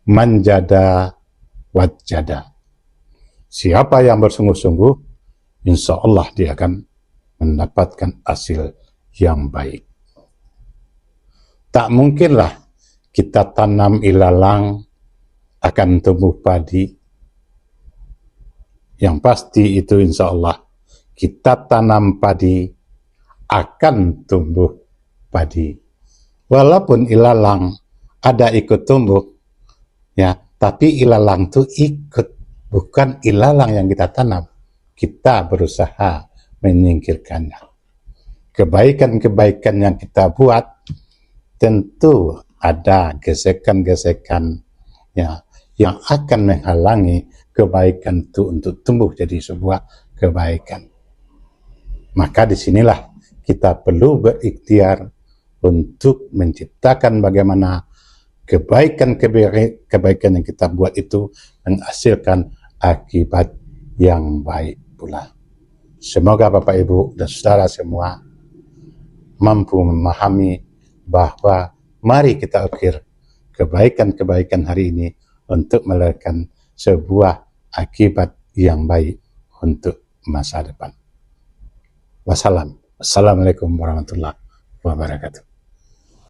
manjada wajada. Siapa yang bersungguh-sungguh, insya Allah dia akan mendapatkan hasil yang baik. Tak mungkinlah kita tanam ilalang akan tumbuh padi. Yang pasti itu insya Allah kita tanam padi akan tumbuh padi. Walaupun ilalang ada ikut tumbuh, ya, tapi ilalang itu ikut, bukan ilalang yang kita tanam. Kita berusaha menyingkirkannya. Kebaikan-kebaikan yang kita buat tentu ada gesekan-gesekan, ya, yang akan menghalangi kebaikan itu untuk tumbuh jadi sebuah kebaikan. Maka disinilah kita perlu berikhtiar untuk menciptakan bagaimana kebaikan yang kita buat itu menghasilkan akibat yang baik pula. Semoga Bapak Ibu dan Saudara semua mampu memahami bahwa mari kita ukir kebaikan-kebaikan hari ini untuk melahirkan sebuah akibat yang baik untuk masa depan. Wassalamualaikum warahmatullahi wabarakatuh.